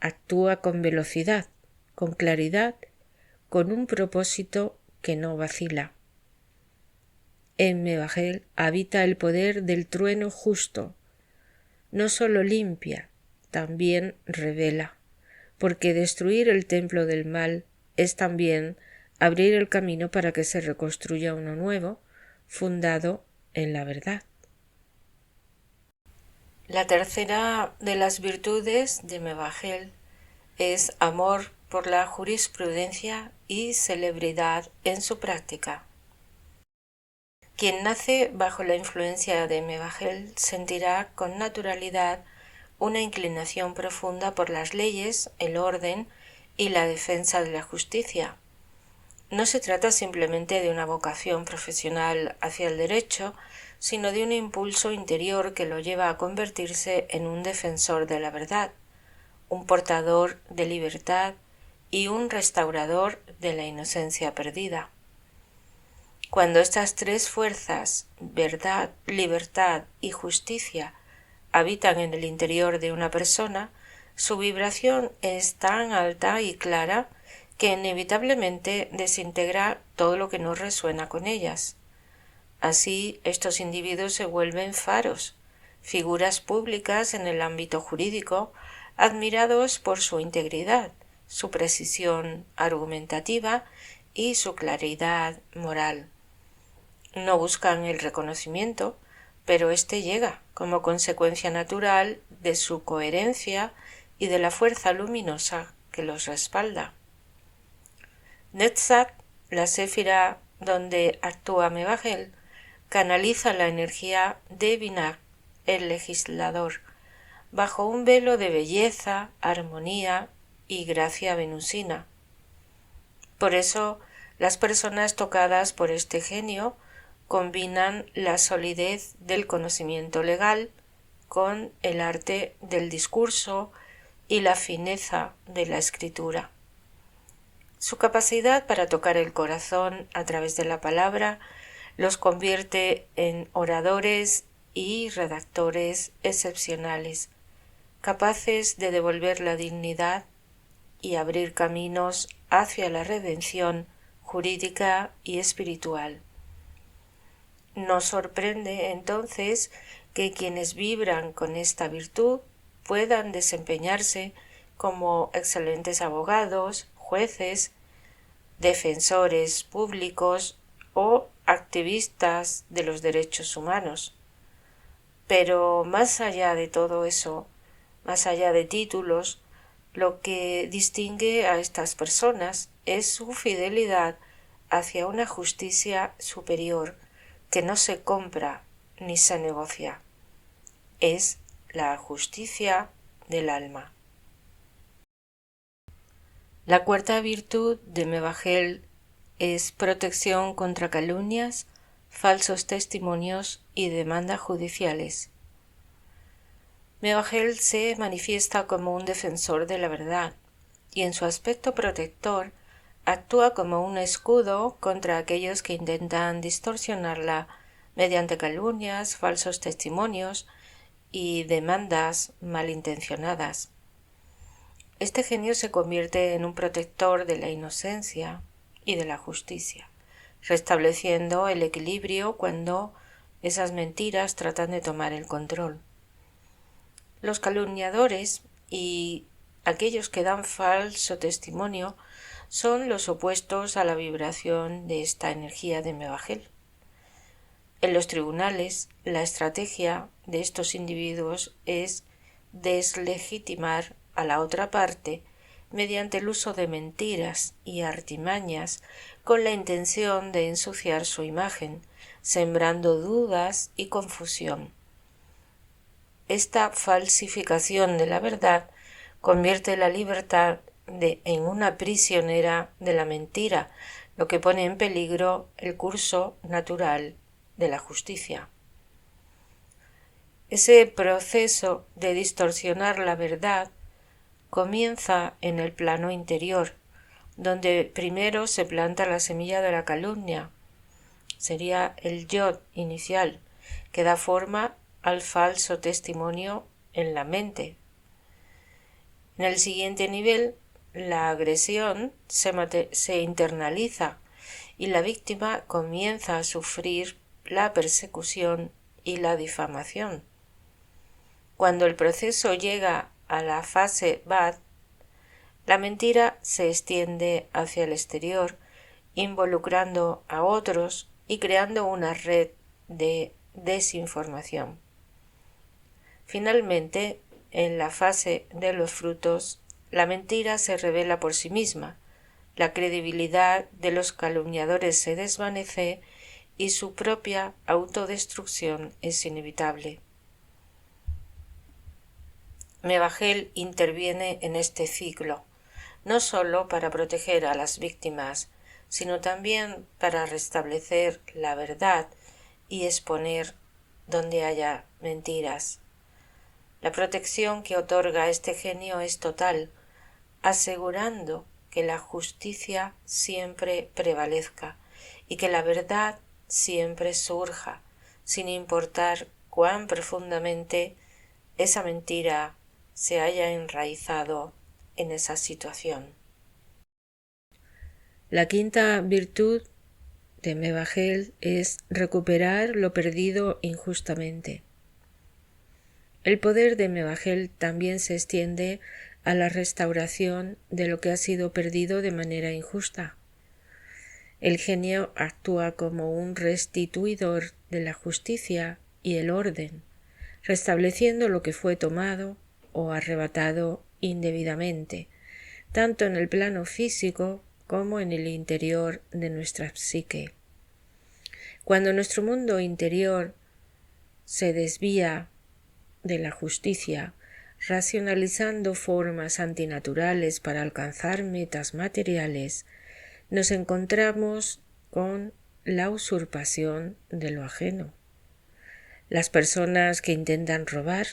Actúa con velocidad, con claridad, con un propósito que no vacila. En Mevael habita el poder del trueno justo. No sólo limpia, también revela, porque destruir el templo del mal es también abrir el camino para que se reconstruya uno nuevo, fundado en la verdad. La tercera de las virtudes de Mevael es amor por la jurisprudencia y celebridad en su práctica. Quien nace bajo la influencia de Mevael sentirá con naturalidad una inclinación profunda por las leyes, el orden y la defensa de la justicia. No se trata simplemente de una vocación profesional hacia el derecho, sino de un impulso interior que lo lleva a convertirse en un defensor de la verdad, un portador de libertad y un restaurador de la inocencia perdida. Cuando estas tres fuerzas, verdad, libertad y justicia, habitan en el interior de una persona, su vibración es tan alta y clara que inevitablemente desintegra todo lo que no resuena con ellas. Así, estos individuos se vuelven faros, figuras públicas en el ámbito jurídico, admirados por su integridad, su precisión argumentativa y su claridad moral. No buscan el reconocimiento, pero éste llega como consecuencia natural de su coherencia y de la fuerza luminosa que los respalda. Netzach, la séfira donde actúa Mevajel, canaliza la energía de Binah, el legislador, bajo un velo de belleza, armonía y gracia venusina. Por eso, las personas tocadas por este genio combinan la solidez del conocimiento legal con el arte del discurso y la fineza de la escritura. Su capacidad para tocar el corazón a través de la palabra los convierte en oradores y redactores excepcionales, capaces de devolver la dignidad y abrir caminos hacia la redención jurídica y espiritual. Nos sorprende entonces que quienes vibran con esta virtud puedan desempeñarse como excelentes abogados, jueces, defensores públicos o activistas de los derechos humanos. Pero más allá de todo eso, más allá de títulos, lo que distingue a estas personas es su fidelidad hacia una justicia superior que no se compra ni se negocia. Es la justicia del alma. La cuarta virtud de Mevajel es protección contra calumnias, falsos testimonios y demandas judiciales. Mevajel se manifiesta como un defensor de la verdad y en su aspecto protector actúa como un escudo contra aquellos que intentan distorsionarla mediante calumnias, falsos testimonios y demandas malintencionadas. Este genio se convierte en un protector de la inocencia y de la justicia, restableciendo el equilibrio cuando esas mentiras tratan de tomar el control. Los calumniadores y aquellos que dan falso testimonio son los opuestos a la vibración de esta energía de Mevajel. En los tribunales, la estrategia de estos individuos es deslegitimar a la otra parte mediante el uso de mentiras y artimañas con la intención de ensuciar su imagen, sembrando dudas y confusión. Esta falsificación de la verdad convierte la libertad en una prisionera de la mentira, lo que pone en peligro el curso natural de la justicia. Ese proceso de distorsionar la verdad comienza en el plano interior, donde primero se planta la semilla de la calumnia. Sería el yo inicial, que da forma al falso testimonio en la mente. En el siguiente nivel, la agresión se internaliza y la víctima comienza a sufrir la persecución y la difamación. Cuando el proceso llega a la fase Bad, la mentira se extiende hacia el exterior, involucrando a otros y creando una red de desinformación. Finalmente, en la fase de los frutos, la mentira se revela por sí misma, la credibilidad de los calumniadores se desvanece y su propia autodestrucción es inevitable. Mevajel interviene en este ciclo, no sólo para proteger a las víctimas, sino también para restablecer la verdad y exponer donde haya mentiras. La protección que otorga este genio es total, asegurando que la justicia siempre prevalezca y que la verdad siempre surja, sin importar cuán profundamente esa mentira se haya enraizado en esa situación. La quinta virtud de Mevajel es recuperar lo perdido injustamente. El poder de Mevajel también se extiende a la restauración de lo que ha sido perdido de manera injusta. El genio actúa como un restituidor de la justicia y el orden, restableciendo lo que fue tomado o arrebatado indebidamente, tanto en el plano físico como en el interior de nuestra psique. Cuando nuestro mundo interior se desvía de la justicia, racionalizando formas antinaturales para alcanzar metas materiales, nos encontramos con la usurpación de lo ajeno. Las personas que intentan robar,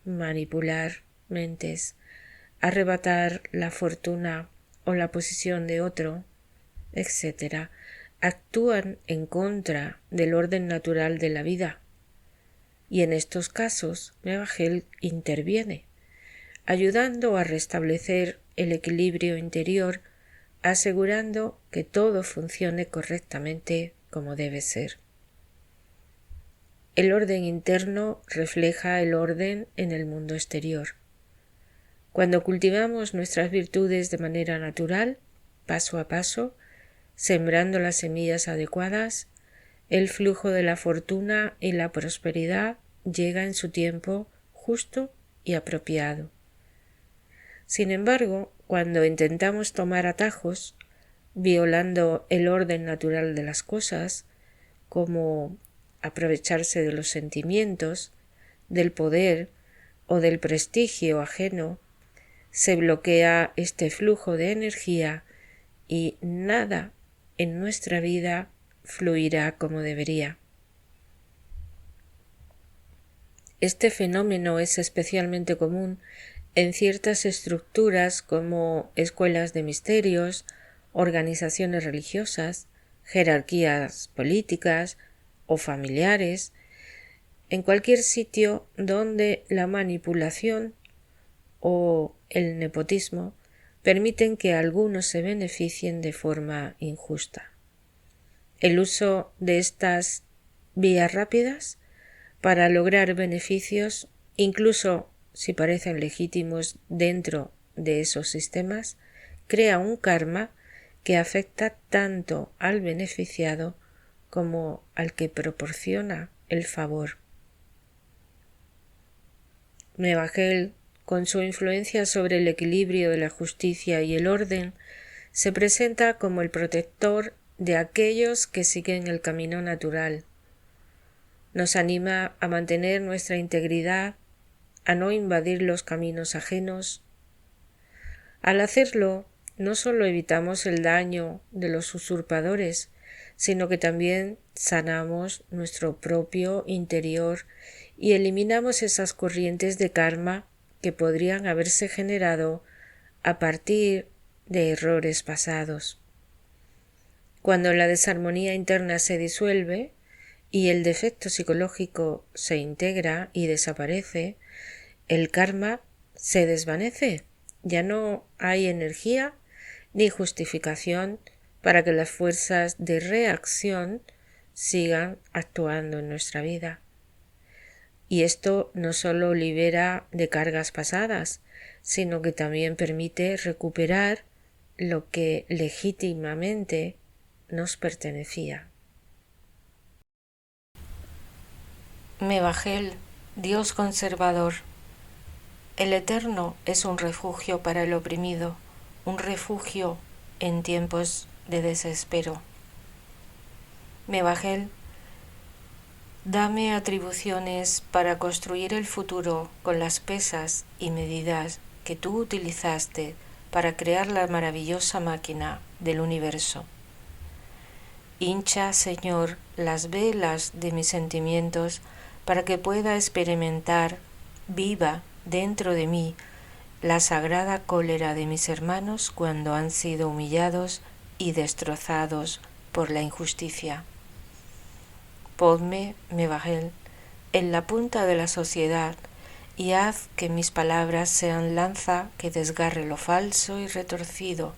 manipular mentes, arrebatar la fortuna o la posición de otro, etc., actúan en contra del orden natural de la vida. Y en estos casos, Mevagel interviene, ayudando a restablecer el equilibrio interior, asegurando que todo funcione correctamente como debe ser. El orden interno refleja el orden en el mundo exterior. Cuando cultivamos nuestras virtudes de manera natural, paso a paso, sembrando las semillas adecuadas, el flujo de la fortuna y la prosperidad llega en su tiempo justo y apropiado. Sin embargo, cuando intentamos tomar atajos, violando el orden natural de las cosas, como aprovecharse de los sentimientos, del poder o del prestigio ajeno, se bloquea este flujo de energía y nada en nuestra vida fluirá como debería. Este fenómeno es especialmente común en ciertas estructuras como escuelas de misterios, organizaciones religiosas, jerarquías políticas o familiares, en cualquier sitio donde la manipulación o el nepotismo permiten que algunos se beneficien de forma injusta. El uso de estas vías rápidas para lograr beneficios, incluso si parecen legítimos dentro de esos sistemas, crea un karma que afecta tanto al beneficiado como al que proporciona el favor. Mevagel, con su influencia sobre el equilibrio de la justicia y el orden, se presenta como el protector de aquellos que siguen el camino natural. Nos anima a mantener nuestra integridad, a no invadir los caminos ajenos. Al hacerlo, no solo evitamos el daño de los usurpadores, sino que también sanamos nuestro propio interior y eliminamos esas corrientes de karma que podrían haberse generado a partir de errores pasados. Cuando la desarmonía interna se disuelve y el defecto psicológico se integra y desaparece, el karma se desvanece. Ya no hay energía ni justificación para que las fuerzas de reacción sigan actuando en nuestra vida. Y esto no solo libera de cargas pasadas, sino que también permite recuperar lo que legítimamente nos pertenecía. Mevagel, Dios conservador. El Eterno es un refugio para el oprimido, un refugio en tiempos de desespero. Mevagel, dame atribuciones para construir el futuro con las pesas y medidas que tú utilizaste para crear la maravillosa máquina del universo. Hincha, Señor, las velas de mis sentimientos para que pueda experimentar viva dentro de mí la sagrada cólera de mis hermanos cuando han sido humillados y destrozados por la injusticia. Ponme, Mevagel, en la punta de la sociedad y haz que mis palabras sean lanza que desgarre lo falso y retorcido.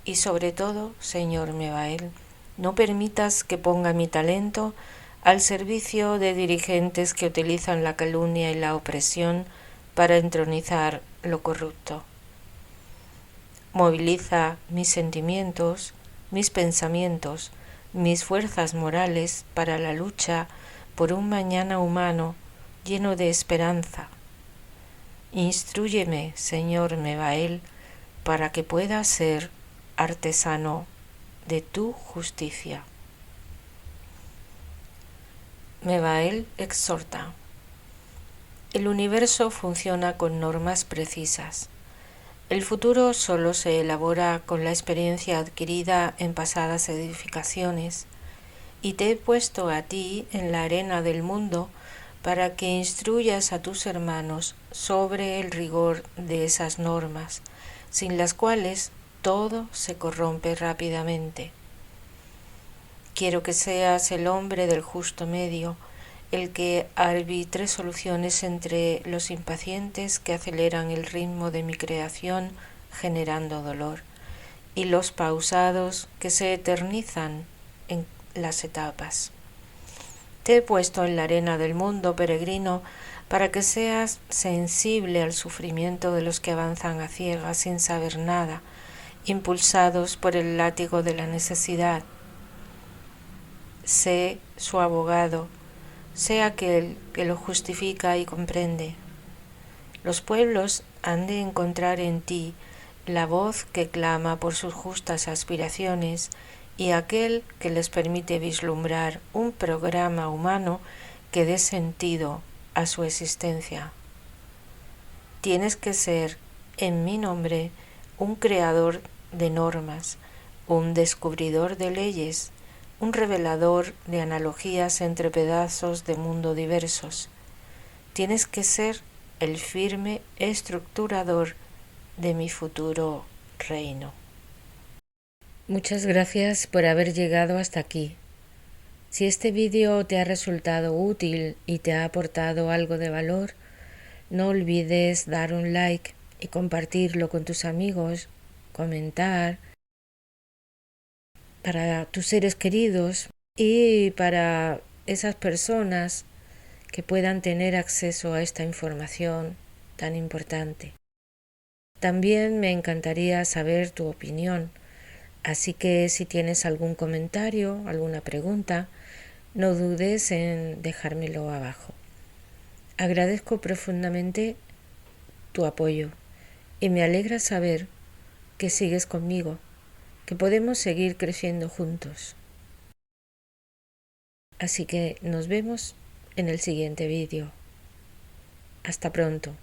Y sobre todo, Señor Mevagel, no permitas que ponga mi talento al servicio de dirigentes que utilizan la calumnia y la opresión para entronizar lo corrupto. Moviliza mis sentimientos, mis pensamientos, mis fuerzas morales para la lucha por un mañana humano lleno de esperanza. Instrúyeme, Señor Mebael, para que pueda ser artesano de tu justicia. Mebael exhorta. El universo funciona con normas precisas. El futuro solo se elabora con la experiencia adquirida en pasadas edificaciones, y te he puesto a ti en la arena del mundo para que instruyas a tus hermanos sobre el rigor de esas normas, sin las cuales todo se corrompe rápidamente. Quiero que seas el hombre del justo medio, el que arbitre soluciones entre los impacientes que aceleran el ritmo de mi creación generando dolor, y los pausados que se eternizan en las etapas. Te he puesto en la arena del mundo, peregrino, para que seas sensible al sufrimiento de los que avanzan a ciegas sin saber nada, impulsados por el látigo de la necesidad. Sé su abogado, sé aquel que lo justifica y comprende. Los pueblos han de encontrar en ti la voz que clama por sus justas aspiraciones y aquel que les permite vislumbrar un programa humano que dé sentido a su existencia. Tienes que ser, en mi nombre, un creador de normas, un descubridor de leyes, un revelador de analogías entre pedazos de mundo diversos. Tienes que ser el firme estructurador de mi futuro reino. Muchas gracias por haber llegado hasta aquí. Si este vídeo te ha resultado útil y te ha aportado algo de valor, no olvides dar un like y compartirlo con tus amigos, comentar para tus seres queridos y para esas personas que puedan tener acceso a esta información tan importante. También me encantaría saber tu opinión, así que si tienes algún comentario, alguna pregunta, no dudes en dejármelo abajo. Agradezco profundamente tu apoyo y me alegra saber que sigues conmigo, que podemos seguir creciendo juntos. Así que nos vemos en el siguiente vídeo. Hasta pronto.